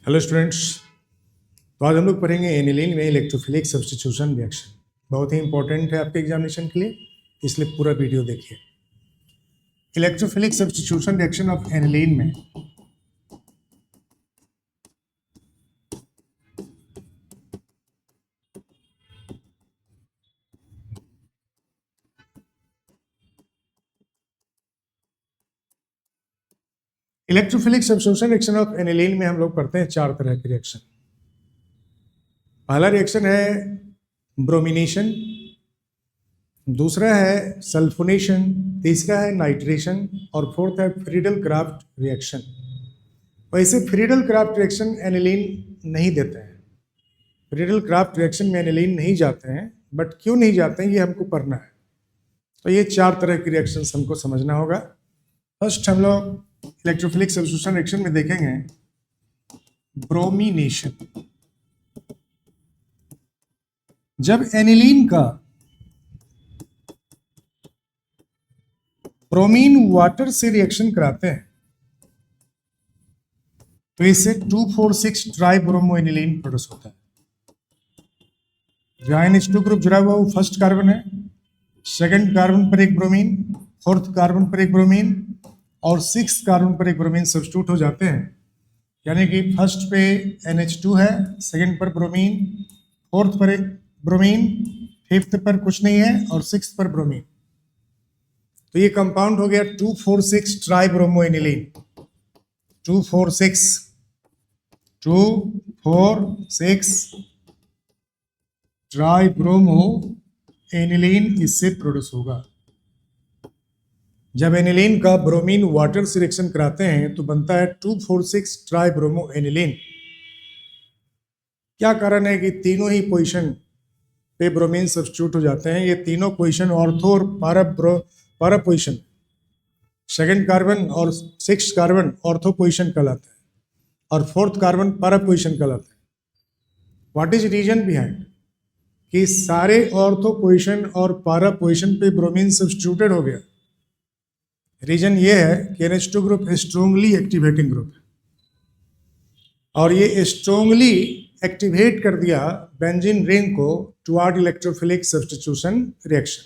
Hello students. तो आज हम लोग पढ़ेंगे एनिलीन में इलेक्ट्रोफिलिक सब्स्टिट्यूशन रिएक्शन। बहुत ही इंपॉर्टेंट है आपके एग्जामिनेशन के लिए, इसलिए पूरा वीडियो देखिए। Electrophilic substitution reaction of aniline में electrophilic substitution reaction of aniline में हम लोग पढ़ते हैं चार तरह के रिएक्शन। पहला रिएक्शन है ब्रोमिनेशन, दूसरा है सल्फोनेशन, तीसरा है नाइट्रेशन और फोर्थ है फ्रीडल क्राफ्ट रिएक्शन। वैसे फ्रीडल क्राफ्ट रिएक्शन एनिलीन नहीं देते हैं, फ्रीडल क्राफ्ट रिएक्शन में एनिलीन नहीं जाते हैं, बट क्यों नहीं जाते हैं ये हमको पढ़ना है। तो ये चार तरह की रिएक्शंस हमको समझना होगा। फर्स्ट हम लोग इलेक्ट्रोफिलिक सब्स्टिट्यूशन रिएक्शन में देखेंगे ब्रोमिनेशन। जब एनिलीन का ब्रोमीन वाटर से रिएक्शन कराते हैं तो इससे 2,4,6 ट्राइब्रोमो एनिलीन प्रोड्यूस होता है। जो NH2 ग्रुप जुड़ा हुआ वो फर्स्ट कार्बन है, सेकंड कार्बन पर एक ब्रोमीन, फोर्थ कार्बन पर एक ब्रोमीन और सिक्स कार्बन पर एक ब्रोमीन सब्स्टिट्यूट हो जाते हैं। यानी कि फर्स्ट पे NH2 है, सेकंड पर ब्रोमीन, फोर्थ पर एक ब्रोमीन, फिफ्थ पर कुछ नहीं है और सिक्स पर ब्रोमीन। तो ये कंपाउंड हो गया 2,4,6 ट्राइब्रोमो एनिलीन। 2,4,6 ट्राइब्रोमो एनिलीन इससे प्रोड्यूस होगा। जब एनिलीन का ब्रोमीन वाटर से रिएक्शन कराते हैं तो बनता है 2,4,6 ट्राइब्रोमो एनिलीन। क्या कारण है कि तीनों ही पोजीशन पे ब्रोमीन सब्स्टिट्यूट हो जाते हैं। ये तीनों पोजीशन ऑर्थो और पारा पोजीशन, सेकंड कार्बन और सिक्स कार्बन ऑर्थो पोजीशन कहलाता है और फोर्थ कार्बन पारा पोजीशन कहलाता है। व्हाट इज रीजन बिहाइंड कि सारे ऑर्थो पोजीशन और पारा पोजीशन पे ब्रोमीन सब्स्टिट्यूटेड हो गया? रीजन ये है कि NH2 group strongly activating group है और ये स्ट्रोंगली एक्टिवेट कर दिया बेंजीन रिंग को टुवर्ड इलेक्ट्रोफिलिक सब्स्टिट्यूशन रिएक्शन।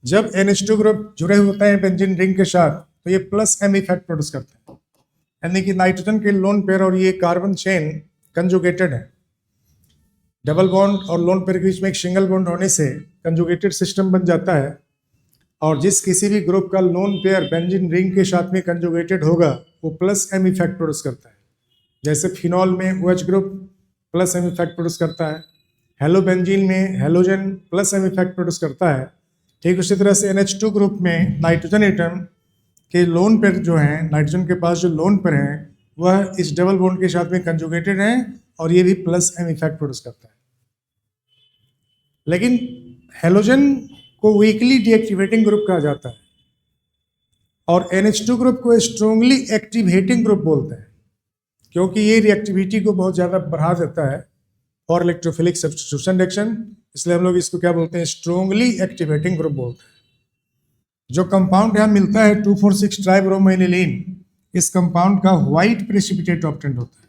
जब NH2 ग्रुप जुड़े होते हैं बेंजीन रिंग के साथ तो ये प्लस M इफेक्ट प्रोड्यूस करते हैं, यानी कि नाइट्रोजन के लोन पेयर और ये कार्बन चेन कंजुगेटेड है। डबल बॉन्ड और लोन पेयर के बीच में एक सिंगल बॉन्ड होने से कंजुगेटेड सिस्टम बन जाता है और जिस किसी भी ग्रुप का लोन पेयर बेंजीन रिंग के साथ में कंजुगेटेड होगा वो प्लस M इफेक्ट प्रोड्यूस करता है। जैसे फिनॉल में OH group plus M effect produce करता है, हेलोबेंजीन में halogen plus M effect produce करता है। ठीक उसी तरह से NH2 ग्रुप में नाइट्रोजन एटम के लोन पेयर जो हैं, नाइट्रोजन के पास जो लोन पेयर हैं वह इस डबल बॉन्ड के साथ में कंजुगेटेड हैं और ये भी प्लस M इफेक्ट प्रोड्यूस करता है। लेकिन हेलोजन को वीकली डीएक्टिवेटिंग ग्रुप कहा जाता है और NH2 ग्रुप को स्ट्रोंगली एक्टिवेटिंग ग्रुप बोलते हैं क्योंकि ये रिएक्टिविटी को बहुत ज़्यादा बढ़ा देता है फॉर इलेक्ट्रोफिलिक सब्स्टिट्यूशन रिएक्शन। इसलिए हम लोग इसको क्या बोलते हैं? स्ट्रोंगली एक्टिवेटिंग ग्रुप बोलते हैं। जो कंपाउंड यहाँ मिलता है 2,4,6 ट्राइब्रोमो एनिलीन, इस कंपाउंड का व्हाइट प्रेसिपिटेट ऑब्टेंड होता है,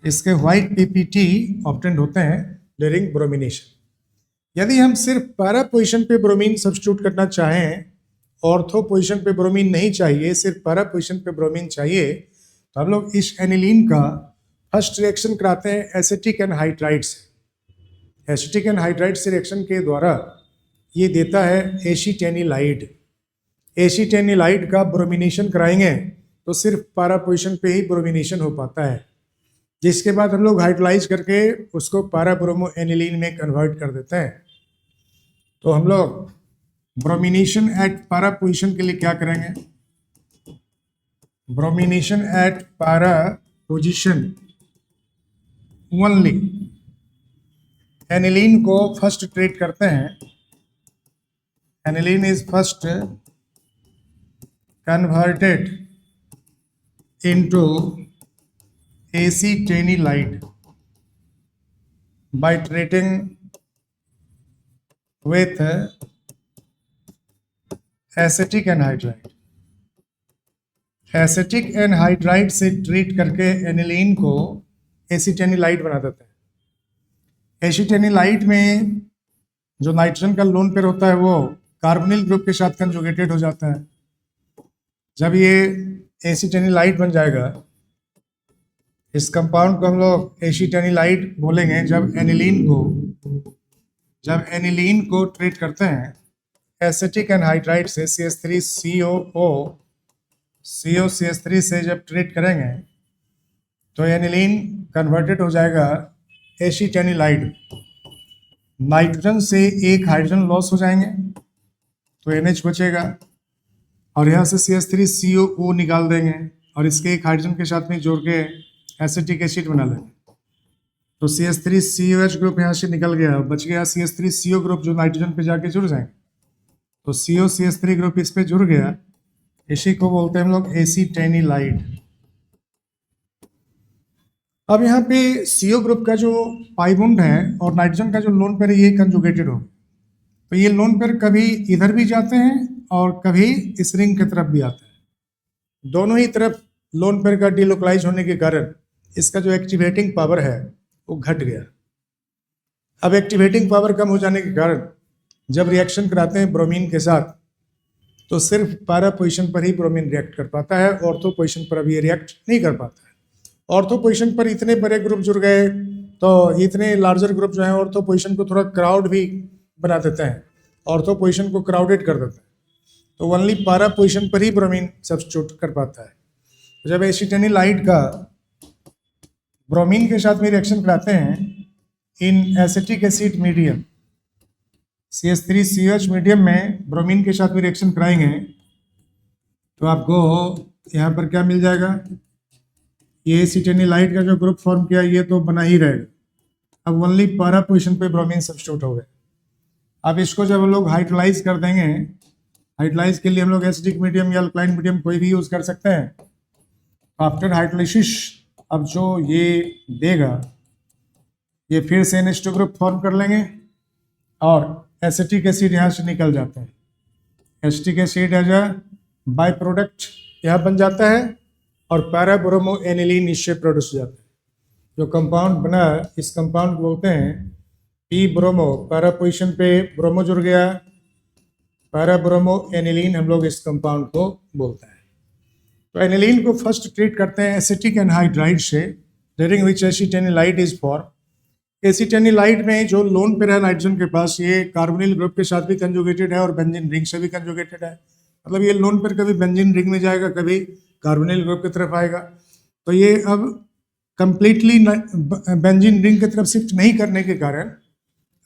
इसके व्हाइट PPT ऑब्टेंड होते हैं ड्यूरिंग ब्रोमिनेशन। यदि हम सिर्फ पैरा पोजीशन पे ब्रोमीन सब्स्टिट्यूट करना चाहें, ऑर्थो पोजीशन पे ब्रोमीन नहीं चाहिए, सिर्फ पैरा पोजीशन पे ब्रोमीन चाहिए, तो हम लोग इस एनिलीन का फर्स्ट रिएक्शन कराते हैं एसिटिक एनहाइड्राइड से। एसिटिक एनहाइड्राइड से रिएक्शन के द्वारा ये देता है एसीटेनिलाइड। एसीटेनिलाइड का ब्रोमिनेशन कराएंगे तो सिर्फ पैरा पोजीशन पे ही ब्रोमिनेशन हो पाता है, जिसके बाद हम लोग हाइड्रोलाइज करके उसको पैरा ब्रोमो एनिलीन में कन्वर्ट कर देते हैं। तो हम लोग ब्रोमिनेशन एट पैरा पोजीशन के लिए क्या करेंगे? Bromination eight para position only aniline को फर्स्ट ट्रीट करते हैं। Aniline is first converted into acetanilide by treating with acetic anhydride। Acetic anhydride से ट्रीट करके एनिलीन को एसीटेनिलाइट बना देते हैं। एसीटेनिलाइट में जो नाइट्रोजन का लोन पेयर होता है वो कार्बोनिल ग्रुप के साथ कंजुगेटेड हो जाता है। जब ये एसीटेनिलाइट बन जाएगा, इस कंपाउंड को हम लोग एसीटेनिलाइट बोलेंगे। जब एनिलीन को ट्रीट करते हैं एसिटिक एनहाइड्राइड से CH3COO से जब ट्रीट करेंगे तो एनिलीन कन्वर्टेड हो जाएगा एसीटेनिलाइट। नाइट्रोजन से एक हाइड्रोजन लॉस हो जाएंगे तो NH बचेगा और यहाँ से CH3COO निकाल देंगे और इसके एक हाइड्रोजन के साथ में जोड़ के एसिटिक एसिड बना लेंगे। तो CH3COH ग्रुप यहाँ से निकल गया, बच गया CH3CO ग्रुप जो नाइट्रोजन पे जाके जुड़ जाएंगे। तो COCH3 ग्रुप इस पे जुड़ गया, इसी को बोलते हैं हम लोग एसीटेनिलाइट। अब यहाँ पे CO ग्रुप का जो पाई बॉन्ड है और नाइट्रोजन का जो लोन पेयर है ये कंजुगेटेड हो, तो ये लोन पेयर कभी इधर भी जाते हैं और कभी इस रिंग की तरफ भी आते हैं। दोनों ही तरफ लोन पेयर का डिलोकलाइज होने के कारण इसका जो एक्टिवेटिंग पावर है वो घट गया। अब एक्टिवेटिंग पावर कम हो जाने के कारण जब रिएक्शन कराते हैं ब्रोमीन के साथ तो सिर्फ पैरा पोजीशन पर ही ब्रोमीन रिएक्ट कर पाता है, ऑर्थो पोजीशन पर अभी ये रिएक्ट नहीं कर पाता है। ऑर्थो पोजीशन पर इतने बड़े ग्रुप जुड़ गए तो इतने लार्जर ग्रुप जो है ऑर्थो पोजीशन को थोड़ा क्राउड भी बना देते हैं, ऑर्थो पोजीशन को क्राउडेड कर देते हैं, तो ओनली पैरा पोजीशन पर ही ब्रोमीन सब्स्टिट्यूट कर पाता है। जब एसीटेनिलाइट का ब्रोमीन के साथ में रिएक्शन कराते हैं in acetic acid medium CH3COH medium में ब्रोमीन के साथ में रिएक्शन कराएंगे तो आपको यहाँ पर क्या मिल जाएगा, ये एसीटेनिलाइट का जो ग्रुप फॉर्म किया ये तो बना ही रहेगा। अब ओनली पैरा पोजीशन पे ब्रोमीन सब्स्टिट्यूट हो गए। अब इसको जब हम लोग हाइड्रोलाइज कर देंगे, हाइड्रोलाइज के लिए हम लोग एसिडिक मीडियम या अल्कलाइन मीडियम कोई भी यूज़ कर सकते हैं। आफ्टर हाइड्रोलाइसिस अब जो ये देगा ये फिर से NH2 ग्रुप फॉर्म कर लेंगे और एसिटिक एसिड यहाँ से निकल जाता है। Acetic acid as a by product यहाँ बन जाता है और पैरा ब्रोमो एनिलीन इससे प्रोड्यूस हो जाता है। जो कंपाउंड बना इस कंपाउंड को बोलते हैं पी ब्रोमो, पैरा पोजीशन पे ब्रोमो जुड़ गया, पैरा ब्रोमो एनिलीन हम लोग इस कंपाउंड को बोलते हैं। तो एनिलीन को फर्स्ट ट्रीट करते हैं एसिटिक एनहाइड्राइड से, ड्यूरिंग विच एसीटेनिलाइट इज फॉर्म। एसीटेनिलाइट में जो लोन पेयर है नाइट्रोजन के पास ये कार्बोनिल ग्रुप के साथ भी कंजुगेटेड है और बेंजीन रिंग से भी कंजुगेटेड है। मतलब ये लोन पेयर कभी बेंजीन रिंग में जाएगा, कभी कार्बोनिल ग्रुप की तरफ आएगा। तो ये अब कंप्लीटली बेंजीन रिंग की तरफ शिफ्ट नहीं करने के कारण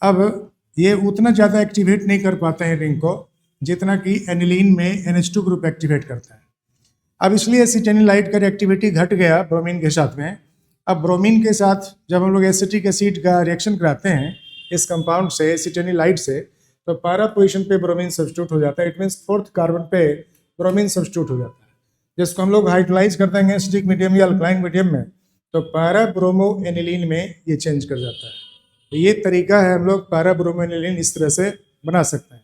अब ये उतना ज़्यादा एक्टिवेट नहीं कर पाते हैं रिंग को जितना कि एनिलीन में NH2 ग्रुप एक्टिवेट करता है। अब इसलिए एसीटेनिलाइट का रिएक्टिविटी घट गया ब्रोमीन के साथ में। अब ब्रोमीन के साथ जब हम लोग एसिटिक एसिड का रिएक्शन कराते हैं इस कंपाउंड से एसीटेनिलाइट से तो पैरा पोजीशन पे ब्रोमीन सब्स्टिट्यूट हो जाता है। इट मीन्स फोर्थ कार्बन पे ब्रोमीन सब्स्टिट्यूट हो जाता है, जिसको हम लोग हाइड्रोलाइज कर देंगे एसिडिक मीडियम या अल्कलाइन मीडियम में तो पैरा ब्रोमो एनिलीन में ये चेंज कर जाता है। तो ये तरीका है, हम लोग पैरा ब्रोमो एनिलीन इस तरह से बना सकते हैं।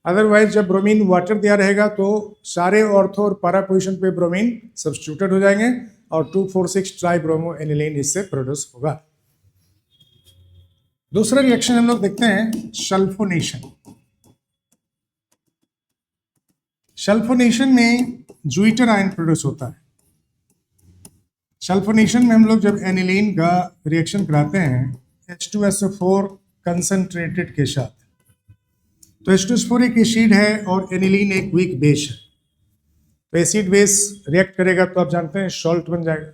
अदरवाइज जब ब्रोमीन वाटर दिया रहेगा तो सारे ऑर्थो और पैरा पोजीशन पे ब्रोमीन सब्स्टिट्यूटेड हो जाएंगे और 2,4,6 ट्राई ब्रोमो एनिलीन इससे प्रोड्यूस होगा। दूसरा रिएक्शन हम लोग देखते हैं सल्फोनेशन। सल्फोनेशन में ज्यूइटर आयन प्रोड्यूस होता है। सल्फोनेशन में हम लोग जब एनिलीन का रिएक्शन कराते हैं H2SO4 कंसंट्रेटेड के साथ, तो H2SO4 एक एसिड है और एनिलीन एक वीक बेस है। तो एसिड बेस रिएक्ट करेगा तो आप जानते हैं सॉल्ट बन जाएगा।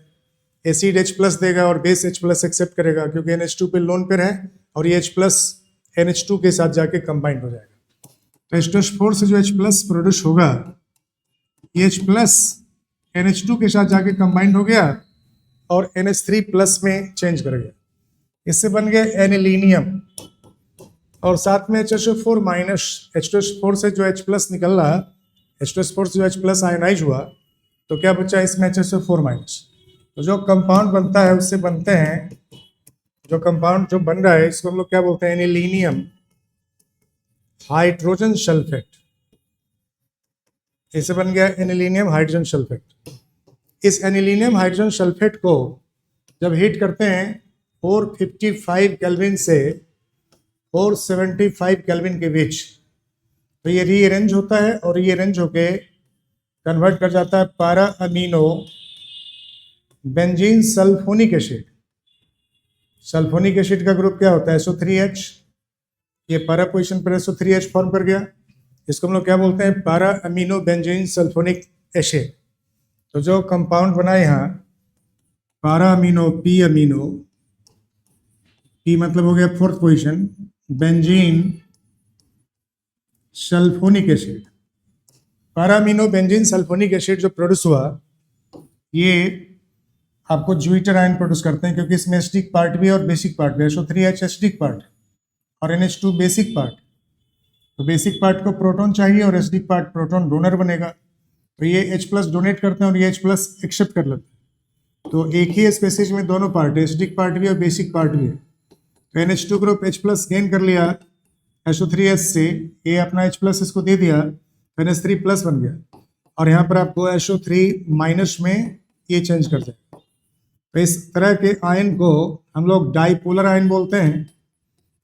एसिड H+ देगा और बेस H+ एक्सेप्ट करेगा क्योंकि NH2 पे लोन पेयर है और ये H+ NH2 के साथ जाके कंबाइंड हो जाएगा। तो H2SO4 से जो H+ प्रोड्यूस होगा ये H+ NH2 के साथ जाके कंबाइंड हो गया और NH3+ में चेंज कर गया। इससे बन गया एनिलीनियम और साथ में HSO4 माइनस। H2SO4 से जो H+ निकल रहा, H2SO4 से जो H+ आयनाइज हुआ तो क्या बचा इसमें HSO4 माइनस। तो जो कंपाउंड बनता है उससे बनते हैं, जो कंपाउंड जो बन रहा है इसको हम लोग क्या बोलते हैं, एनिलीनियम हाइड्रोजन सल्फेट। इसे बन गया एनिलीनियम हाइड्रोजन सल्फेट। इस एनिलीनियम हाइड्रोजन सल्फेट को जब हीट करते हैं 455 केल्विन से 475 केल्विन के बीच, तो ये रीअरेंज होता है और रीअरेंज होके कन्वर्ट कर जाता है पारा amino benzene sulphonic acid. Sulphonic acid का ग्रुप क्या होता है? SO3H। ये पारा पोजीशन पर SO3H फॉर्म कर गया, इसको हम लोग क्या बोलते हैं? पारा अमीनो बेंजीन सल्फोनिक एसिड। तो जो कंपाउंड बना यहाँ पारा अमीनो पी मतलब हो गया fourth position, benzene sulphonic acid. पारा अमीनो बेंजीन सल्फोनिक एसिड जो प्रोड्यूस हुआ, ये आपको ज्यूइटर आयन प्रोड्यूस करते हैं, क्योंकि इसमें एसिडिक पार्ट भी है और बेसिक पार्ट भी है। SO3H एसिडिक पार्ट और NH2 बेसिक पार्ट। तो बेसिक पार्ट को प्रोटॉन चाहिए और एसिडिक पार्ट प्रोटॉन डोनर बनेगा, तो ये H+ डोनेट करते हैं और ये H+ एक्सेप्ट कर लेते हैं। तो एक ही स्पेसीज में दोनों पार्ट है, एसिडिक पार्ट भी और बेसिक पार्ट भी है। तो NH2 ग्रुप H+ गेन कर लिया SO3H से, ये अपना H+ इसको दे दिया, NH3+ बन गया और यहाँ पर आपको SO3- में ये चेंज कर दें। तो इस तरह के आयन को हम लोग डाईपोलर आयन बोलते हैं।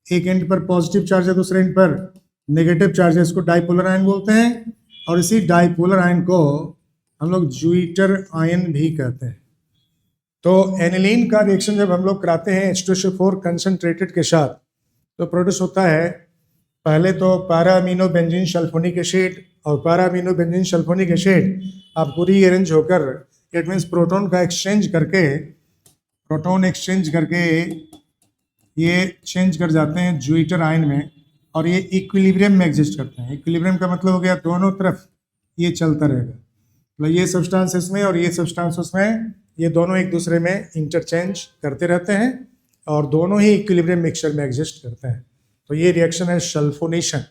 एक एंड पर पॉजिटिव चार्ज है, दूसरे एंड पर नेगेटिव चार्ज है, इसको डाईपोलर आयन बोलते हैं। और इसी डाईपोलर आयन को हम लोग ज्यूइटर आयन भी कहते हैं। तो एनिलीन का रिएक्शन जब हम लोग कराते हैं H2SO4 कंसंट्रेटेड के साथ, तो प्रोड्यूस होता है पहले तो पारा अमीनो बेंजीन सल्फोनिक एसिड, और पारा अमीनो बेंजीन सल्फोनिक एसिड आपको रीअरेंज होकर, इट मीन्स प्रोटॉन एक्सचेंज करके ये चेंज कर जाते हैं ज्यूइटर आयन में, और ये इक्विलिब्रियम में एग्जिस्ट करते हैं। इक्विलिब्रियम का मतलब हो गया दोनों तरफ ये चलता रहेगा, मतलब ये सब्सटेंस इसमें और ये सब्सटेंस उसमें, ये दोनों एक दूसरे में इंटरचेंज करते रहते हैं और दोनों ही इक्विलिब्रियम मिक्सचर में एग्जिस्ट करते हैं। तो ये रिएक्शन है सल्फोनेशन,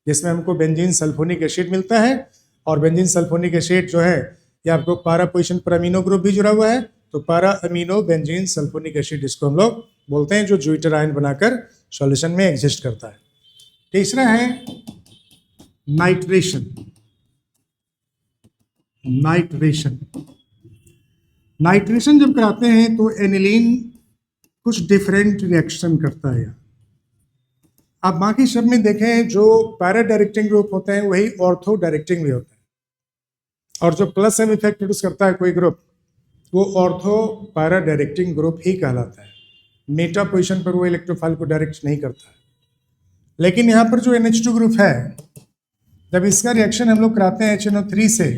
जिसमें हमको बेंजीन सल्फोनिक एसिड मिलता है। और बेंजीन सल्फोनिक एसिड जो है ये आपको पारा पोजीशन पर अमीनो ग्रुप भी जुड़ा हुआ है, तो पारा अमीनो बेंजीन सल्फोनिक एसिड इसको हम लोग बोलते हैं, जो ज्यूइटर आयन बनाकर सॉल्यूशन में एग्जिस्ट करता है। तीसरा है नाइट्रेशन। नाइट्रेशन जब कराते हैं तो एनिलीन कुछ डिफरेंट रिएक्शन करता है। आप बाकी सब में देखें, जो पैरा डायरेक्टिंग ग्रुप होते हैं वही ऑर्थो डायरेक्टिंग भी होते हैं, और जो प्लस एम इफेक्ट प्रोड्यूस करता है कोई ग्रुप, वो ऑर्थो पैरा डायरेक्टिंग ग्रुप ही कहलाता है। मेटा पोजीशन पर वो इलेक्ट्रोफाइल को डायरेक्ट नहीं करता है। लेकिन यहाँ पर जो NH2 ग्रुप है, जब इसका रिएक्शन हम लोग कराते हैं HNO3 से,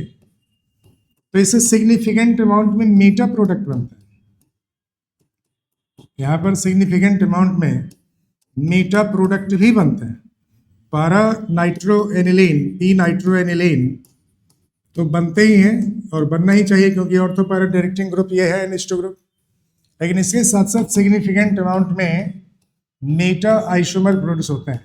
तो इससे सिग्निफिकेंट अमाउंट में मेटा प्रोडक्ट बनता है। यहाँ पर सिग्निफिकेंट अमाउंट में मेटा प्रोडक्ट भी बनते हैं। पारा नाइट्रोएनिलीन, पी नाइट्रोएनिलीन तो बनते ही हैं और बनना ही चाहिए, क्योंकि ऑर्थो पैरा डायरेक्टिंग ग्रुप ये है NH2 ग्रुप। लेकिन इसके साथ साथ सिग्निफिकेंट अमाउंट में मेटा आइसोमर प्रोड्यूस होते हैं,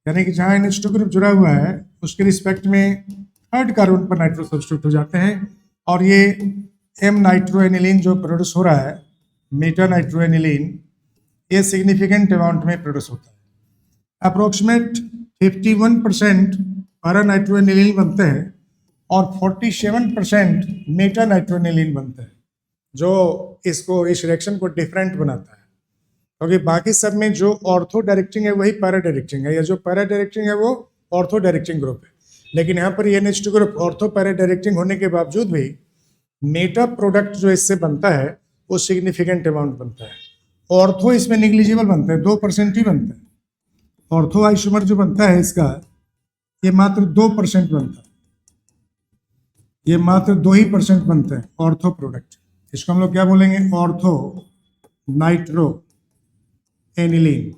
यानी कि जहाँ NH2 ग्रुप जुड़ा हुआ है उसके रिस्पेक्ट में थर्ड कार्बन पर नाइट्रो सब्स्टिट्यूट हो जाते हैं, और ये M नाइट्रोएनिलीन जो प्रोड्यूस हो रहा है, मेटा नाइट्रोएनिलीन, ये सिग्निफिकेंट अमाउंट में प्रोड्यूस होता है। अप्रोक्सीमेट 51% पैरा नाइट्रोएनिलीन बनते हैं और 47% मेटा नाइट्रोएनिलीन बनते हैं, जो इसको, इस रिएक्शन को डिफरेंट बनाता है। क्योंकि बाकी सब में जो ऑर्थो डायरेक्टिंग है वही पैरा डायरेक्टिंग है, या जो पैरा डायरेक्टिंग है वो ऑर्थो डायरेक्टिंग ग्रुप है। लेकिन यहाँ पर NH2 group ortho para directing होने के बावजूद भी मेटा प्रोडक्ट जो इससे बनता है वो सिग्निफिकेंट अमाउंट बनता है। ऑर्थो इसमें निग्लिजिबल बनता है, 2% ही बनता है। ऑर्थो आइसोमर जो बनता है इसका, ये मात्र 2% बनता है, ये मात्र 2% बनता है ऑर्थो प्रोडक्ट। इसको हम लोग क्या बोलेंगे? Ortho nitro aniline.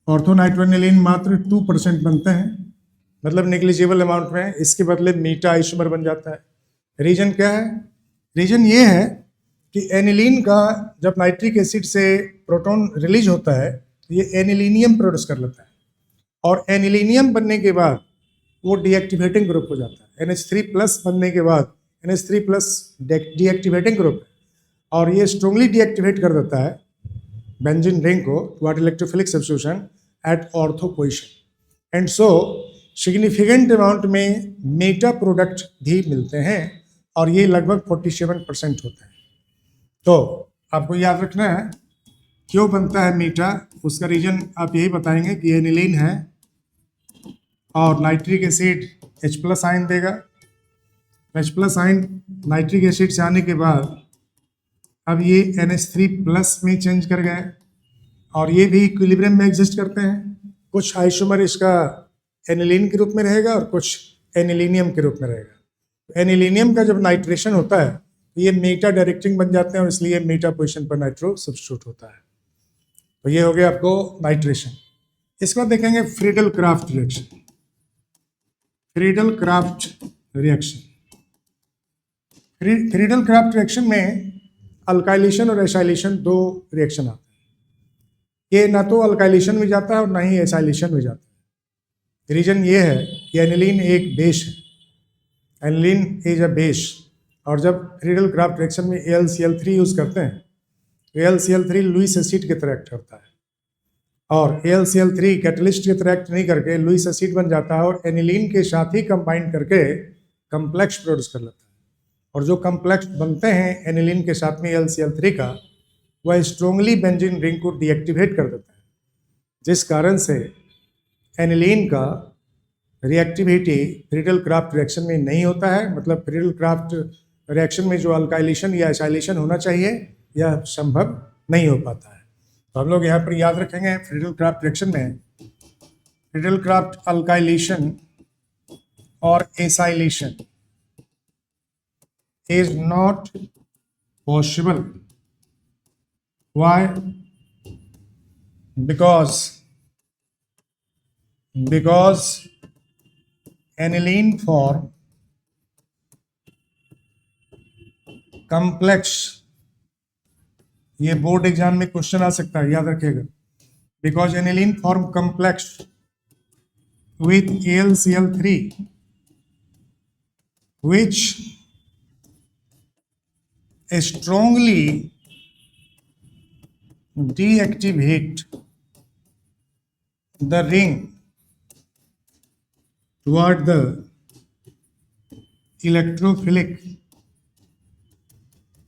ऑर्थो नाइट्रोएनिलीन मात्र 2% बनते हैं, मतलब निग्लिजिबल अमाउंट में। इसके बदले मीटा आइसोमर बन जाता है। रीजन क्या है? रीजन ये है कि एनिलीन का जब नाइट्रिक एसिड से प्रोटॉन रिलीज होता है तो ये एनिलीनियम प्रोड्यूस कर लेता है, और एनिलीनियम बनने के बाद वो डीएक्टिवेटिंग ग्रुप हो जाता है। NH3+ बनने के बाद NH3+ डीएक्टिवेटिंग ग्रुप है, और ये स्ट्रांगली डीएक्टिवेट कर देता है बेंजीन रिंग को toward electrophilic substitution at ortho position. And so significant amount में मेटा प्रोडक्ट भी मिलते हैं, और ये लगभग 47% होता है। तो आपको याद रखना है क्यों बनता है मीठा, उसका रीजन आप यही बताएंगे कि एनिलीन है और नाइट्रिक एसिड H+ आयन देगा। H+ आयन नाइट्रिक एसिड से आने के बाद अब ये NH3+ में चेंज कर गए और ये भी इक्विलिब्रियम में एग्जिस्ट करते हैं। कुछ आइसोमर इसका एनिलीन के रूप में रहेगा और कुछ एनिलीनियम के रूप में रहेगा। एनिलीनियम का जब नाइट्रेशन होता है तो ये मीटा डायरेक्टिंग बन जाते हैं और इसलिए मीटा पोजीशन पर नाइट्रो सब्स्टिट्यूट होता है। तो ये हो गया आपको नाइट्रेशन। इसके बाद देखेंगे Friedel craft reaction. Friedel craft reaction, Friedel craft reaction में अल्काइलेशन और एसाइलेशन दो रिएक्शन आते हैं। ये ना तो अल्काइलेशन में जाता है और ना ही एसाइलेशन में जाता है। रीजन ये है कि एनिलीन एक बेस है, एनिलीन इज अ बेस, और जब फ्रीडल क्राफ्ट रिएक्शन में AlCl3 यूज करते हैं तो AlCl3 लुईस एसिड की तरह एक्ट करता है और AlCl3 कैटलिस्ट की तरह एक्ट नहीं करके लुईस एसिड बन जाता है और एनिलीन के साथ ही कंबाइन करके कम्प्लेक्स प्रोड्यूस कर लेता है। और जो कम्प्लेक्स बनते हैं एनिलीन के साथ में AlCl3 का, वह स्ट्रोंगली बेंजीन रिंग को डीएक्टिवेट कर देता है, जिस कारण से एनिलीन का रिएक्टिविटी फ्रीडल क्राफ्ट रिएक्शन में नहीं होता है। मतलब फ्रीडल क्राफ्ट रिएक्शन में जो अल्काइलेशन या एसाइलेशन होना चाहिए यह संभव नहीं हो पाता है। तो हम लोग यहाँ पर याद रखेंगे फ्रीडल क्राफ्ट रिएक्शन में फ्रीडल क्राफ्ट अल्काइलेशन और acylation is not possible. Why? Because aniline form complex, ये बोर्ड एग्जाम में क्वेश्चन आ सकता है, याद रखिएगा। Because aniline form complex with AlCl3 which strongly deactivate the ring toward the electrophilic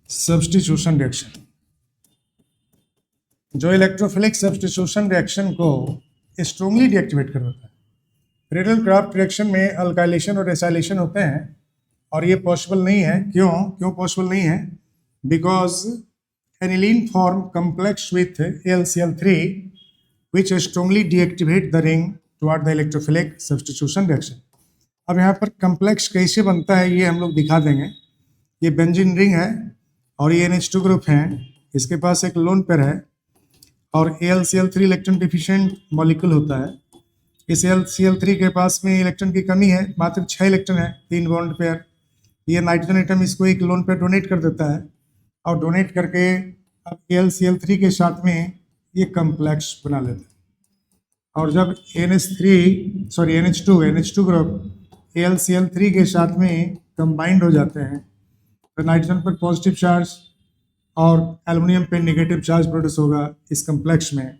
substitution reaction। जो electrophilic substitution reaction को strongly deactivate कर देता है। फ्रीडल क्राफ्ट रिएक्शन में अल्काइलेशन और एसाइलेशन होते हैं और ये पॉसिबल नहीं है। क्यों पॉसिबल नहीं है? Because aniline form complex with AlCl3 which strongly deactivate the ring toward the electrophilic substitution reaction। अब यहाँ पर complex कैसे बनता है ये हम लोग दिखा देंगे। ये बेंजीन रिंग है और ये NH2 ग्रुप है, इसके पास एक लोन पेयर है और AlCl3 इलेक्ट्रॉन डिफिशिएंट मॉलिक्यूल होता है। इस AlCl3 के पास में इलेक्ट्रॉन की कमी है, मात्र 6 इलेक्ट्रॉन है, 3 बॉन्ड पेयर। ये नाइट्रोजन एटम इसको एक लोन पेयर डोनेट कर देता है और डोनेट करके अब AlCl3 के साथ में ये कम्प्लेक्स बना लेता है। और जब NH2 ग्रुप AlCl3 के साथ में कंबाइंड हो जाते हैं तो नाइट्रोजन पर पॉजिटिव चार्ज और एल्युमिनियम पे नेगेटिव चार्ज प्रोड्यूस होगा इस कम्प्लेक्स में।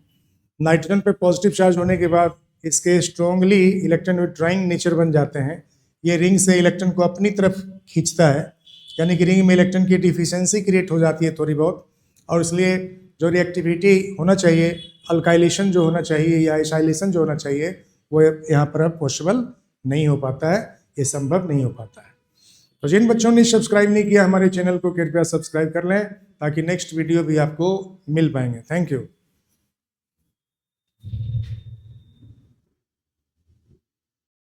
नाइट्रोजन पे पॉजिटिव चार्ज होने के बाद इसके स्ट्रोंगली इलेक्ट्रॉन विथड्राइंग नेचर बन जाते हैं। ये रिंग से इलेक्ट्रॉन को अपनी तरफ खींचता है, यानी कि रिंग में इलेक्ट्रॉन की डिफिशियंसी क्रिएट हो जाती है थोड़ी बहुत, और इसलिए जो रिएक्टिविटी होना चाहिए, अल्काइलेशन जो होना चाहिए या एसाइलेशन जो होना चाहिए, वो यहाँ पर अब पॉसिबल नहीं हो पाता है, ये संभव नहीं हो पाता है। तो जिन बच्चों ने सब्सक्राइब नहीं किया हमारे चैनल को कृपया सब्सक्राइब कर लें ताकि नेक्स्ट वीडियो भी आपको मिल पाएंगे। Thank you.